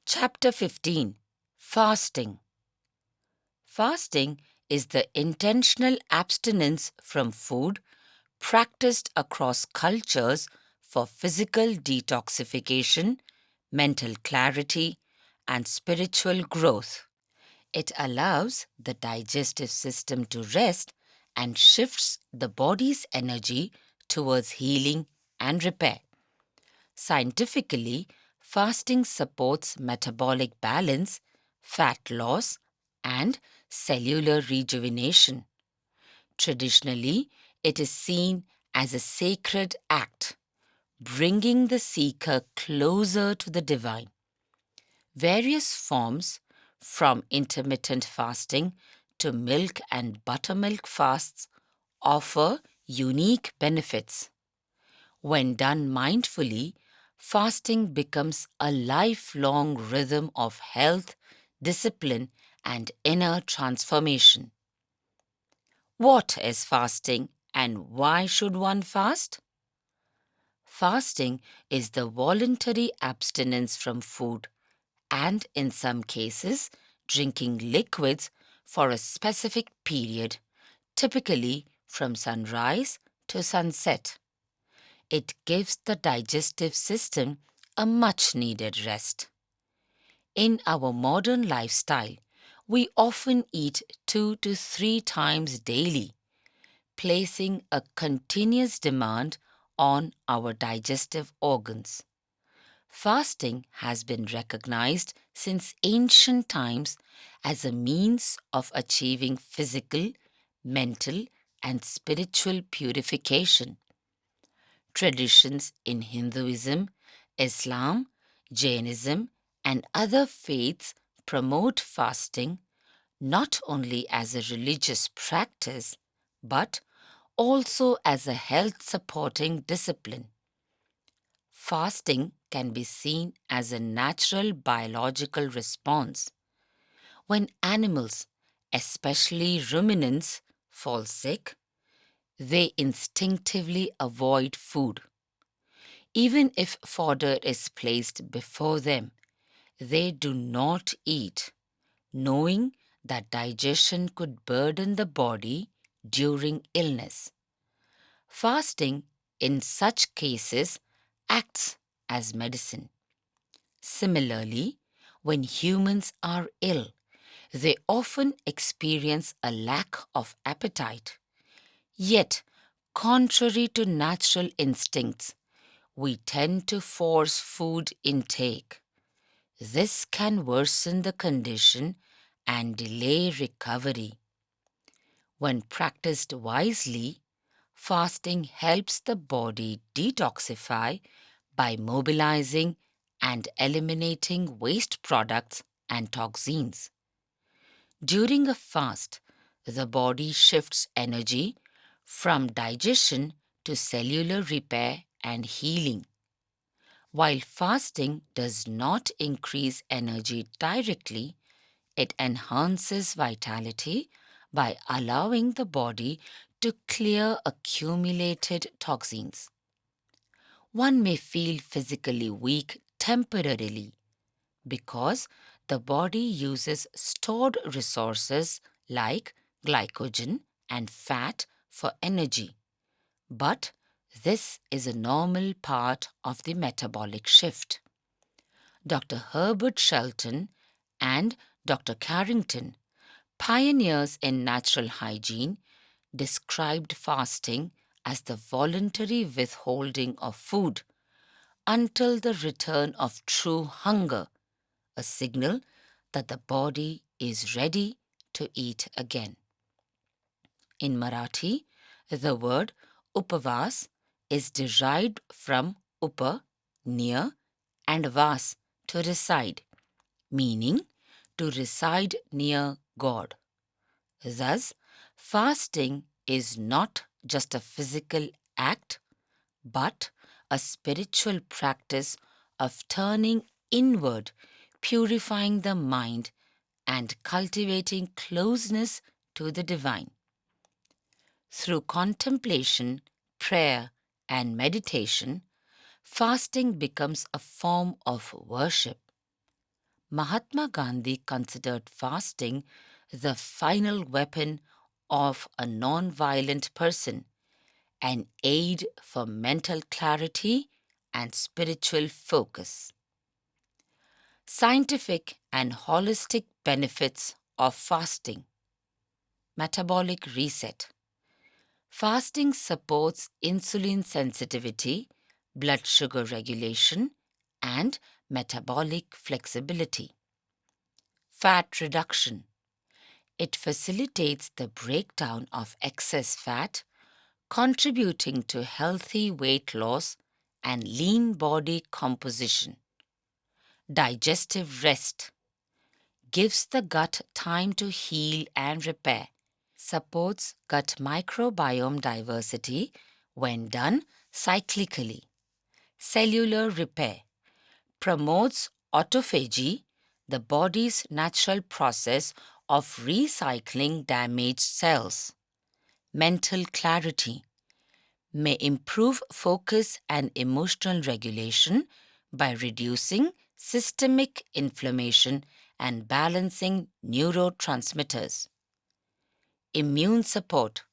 Chapter 15. Fasting. Fasting is the intentional abstinence from food practiced across cultures for physical detoxification, mental clarity, and spiritual growth. It allows the digestive system to rest and shifts the body's energy towards healing and repair. Scientifically, fasting supports metabolic balance, fat loss, and cellular rejuvenation. Traditionally, it is seen as a sacred act, bringing the seeker closer to the divine. Various forms, from intermittent fasting to milk and buttermilk fasts, offer unique benefits. When done mindfully, fasting becomes a lifelong rhythm of health, discipline, and inner transformation. What is fasting and why should one fast? Fasting is the voluntary abstinence from food and, in some cases, drinking liquids for a specific period, typically from sunrise to sunset. It gives the digestive system a much needed rest. In our modern lifestyle, we often eat 2 to 3 times daily, placing a continuous demand on our digestive organs. Fasting has been recognized since ancient times as a means of achieving physical, mental, and spiritual purification. Traditions in Hinduism, Islam, Jainism, and other faiths promote fasting not only as a religious practice but also as a health supporting discipline. Fasting can be seen as a natural biological response. When animals, especially ruminants, fall sick, they instinctively avoid food. Even if fodder is placed before them, they do not eat, knowing that digestion could burden the body during illness. Fasting, in such cases, acts as medicine. Similarly, when humans are ill, they often experience a lack of appetite. Yet, contrary to natural instincts, we tend to force food intake. This can worsen the condition and delay recovery. When practiced wisely, fasting helps the body detoxify by mobilizing and eliminating waste products and toxins. During a fast, the body shifts energy from digestion to cellular repair and healing. While fasting does not increase energy directly, it enhances vitality by allowing the body to clear accumulated toxins. One may feel physically weak temporarily because the body uses stored resources like glycogen and fat for energy. But this is a normal part of the metabolic shift. Dr. Herbert Shelton and Dr. Carrington, pioneers in natural hygiene, described fasting as the voluntary withholding of food until the return of true hunger, a signal that the body is ready to eat again. In Marathi, the word upavas is derived from upa, near, and vas, to reside, meaning to reside near God. Thus, fasting is not just a physical act, but a spiritual practice of turning inward, purifying the mind, and cultivating closeness to the divine. Through contemplation, prayer, and meditation, fasting becomes a form of worship. Mahatma Gandhi considered fasting the final weapon of a non-violent person, an aid for mental clarity and spiritual focus. Scientific and holistic benefits of fasting. Metabolic reset. Fasting supports insulin sensitivity, blood sugar regulation, and metabolic flexibility. Fat reduction. It facilitates the breakdown of excess fat, contributing to healthy weight loss and lean body composition. Digestive rest. Gives the gut time to heal and repair. Supports gut microbiome diversity when done cyclically. Cellular repair. Promotes autophagy, the body's natural process of recycling damaged cells. Mental clarity. May improve focus and emotional regulation by reducing systemic inflammation and balancing neurotransmitters. Immune support.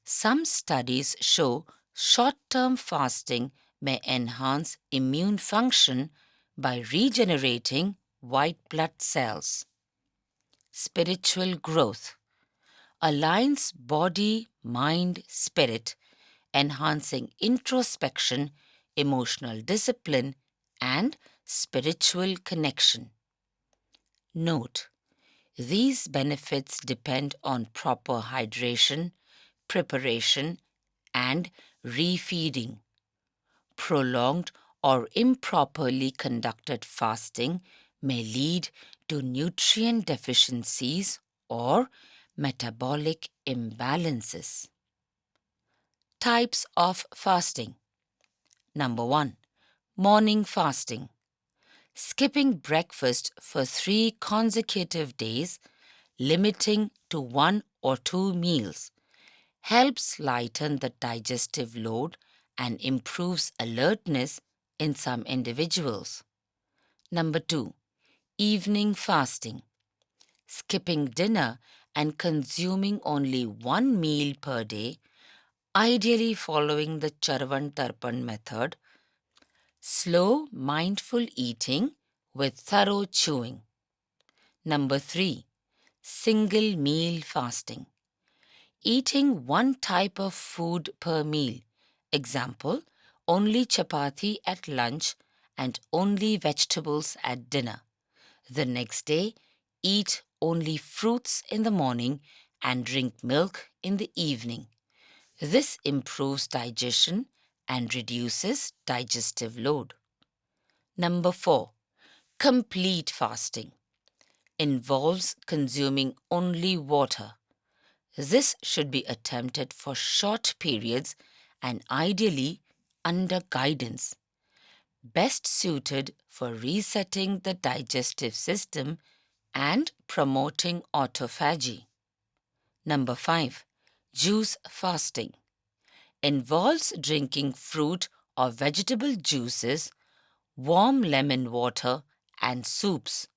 Some studies show short-term fasting may enhance immune function by regenerating white blood cells. Spiritual growth. Aligns body, mind, spirit, enhancing introspection, emotional discipline, and spiritual connection. Note: these benefits depend on proper hydration, preparation, and refeeding. Prolonged or improperly conducted fasting may lead to nutrient deficiencies or metabolic imbalances. Types of fasting. Number 1. Morning fasting. Skipping breakfast for 3 consecutive days, limiting to 1 or 2 meals, helps lighten the digestive load and improves alertness in some individuals. Number 2. Evening fasting. Skipping dinner and consuming only 1 meal per day, ideally following the Charvan Tarpan method. Slow, mindful eating with thorough chewing. Number 3. Single meal fasting. Eating one type of food per meal. Example, only chapati at lunch and only vegetables at dinner. The next day, eat only fruits in the morning and drink milk in the evening. This improves digestion and reduces digestive load. Number 4. Complete fasting. Involves consuming only water. This should be attempted for short periods and ideally under guidance. Best suited for resetting the digestive system and promoting autophagy. Number 5. Juice fasting. Involves drinking fruit or vegetable juices, warm lemon water, and soups.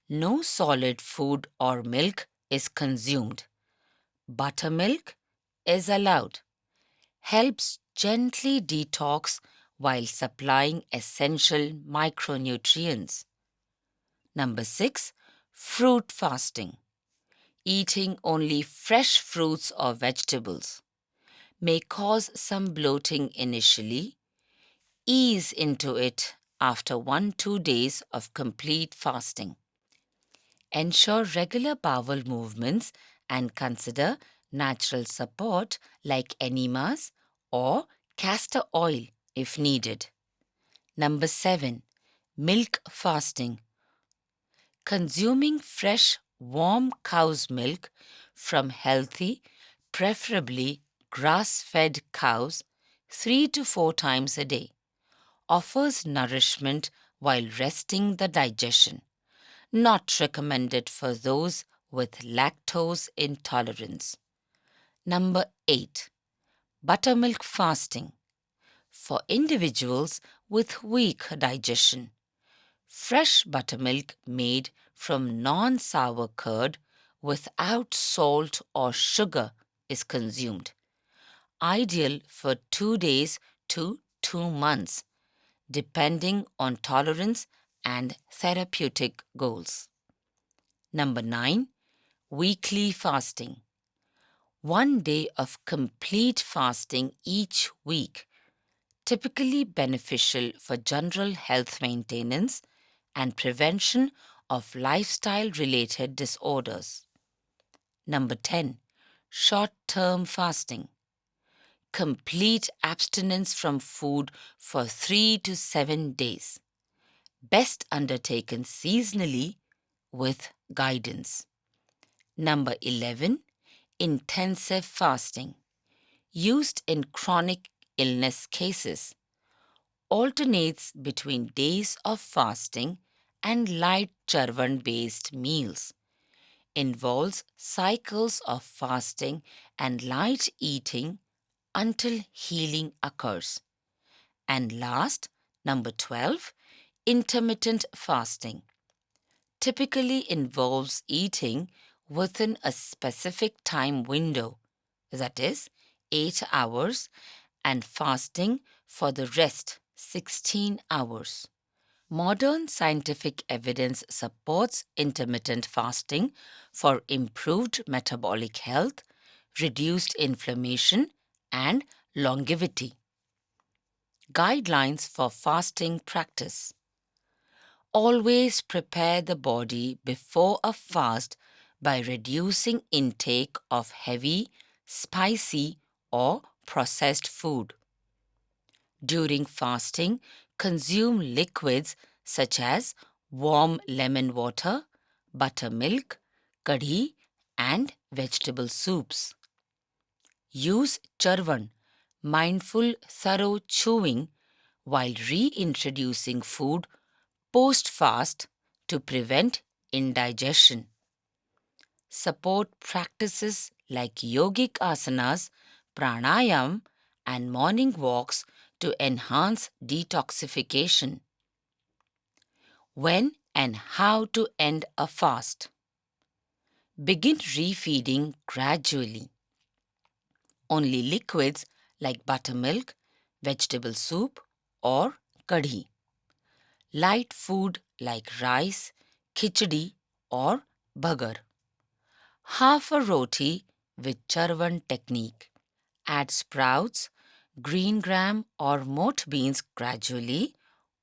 No solid food or milk is consumed. Buttermilk is allowed. Helps gently detox while supplying essential micronutrients. Number 6. Fruit fasting. Eating only fresh fruits or vegetables. May cause some bloating initially. Ease into it after 1-2 days of complete fasting. Ensure regular bowel movements and consider natural support like enemas or castor oil if needed. Number 7. Milk fasting. Consuming fresh, warm cow's milk from healthy, preferably grass-fed cows 3 to 4 times a day offers nourishment while resting the digestion. Not recommended for those with lactose intolerance. Number 8. Buttermilk fasting. For individuals with weak digestion. Fresh buttermilk made from non-sour curd without salt or sugar is consumed, ideal for 2 days to 2 months, depending on tolerance and therapeutic goals. Number 9. Weekly fasting. 1 day of complete fasting each week, typically beneficial for general health maintenance and prevention of lifestyle-related disorders. Number 10. Short-term fasting. Complete abstinence from food for 3 to 7 days. Best undertaken seasonally with guidance. Number 11. Intensive fasting. Used in chronic illness cases. Alternates between days of fasting and light charvan-based meals. Involves cycles of fasting and light eating until healing occurs. And last, number 12, intermittent fasting. Typically involves eating within a specific time window, that is, 8 hours, and fasting for the rest, 16 hours. Modern scientific evidence supports intermittent fasting for improved metabolic health, reduced inflammation, and longevity. Guidelines for fasting practice. Always prepare the body before a fast by reducing intake of heavy, spicy, or processed food. During fasting, consume liquids such as warm lemon water, buttermilk, kadhi, and vegetable soups. Use charvan, mindful, thorough chewing, while reintroducing food post-fast to prevent indigestion. Support practices like yogic asanas, pranayam, and morning walks to enhance detoxification. When and how to end a fast. Begin refeeding gradually. Only liquids like buttermilk, vegetable soup, or kadhi. Light food like rice, khichdi, or bhagar. Half a roti with charvan technique. Add sprouts, green gram, or moat beans gradually,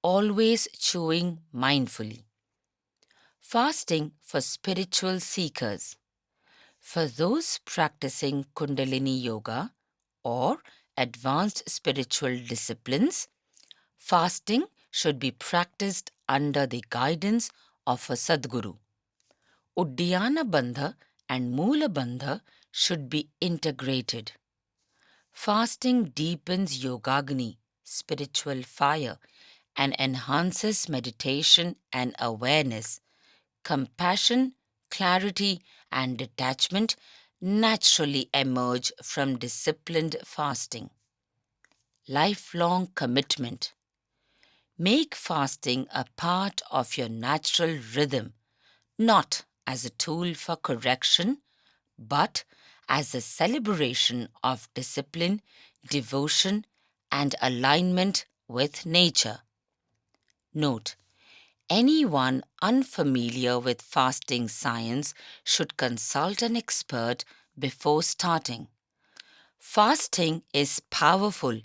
always chewing mindfully. Fasting for spiritual seekers. For those practicing Kundalini Yoga or advanced spiritual disciplines, fasting should be practiced under the guidance of a Sadguru. Uddiyana Bandha and Mula Bandha should be integrated. Fasting deepens Yogagni, spiritual fire, and enhances meditation and awareness. Compassion, clarity, and detachment naturally emerge from disciplined fasting. Lifelong commitment. Make fasting a part of your natural rhythm, not as a tool for correction, but as a celebration of discipline, devotion, and alignment with nature. Note: anyone unfamiliar with fasting science should consult an expert before starting. Fasting is powerful,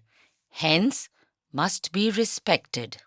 hence must be respected.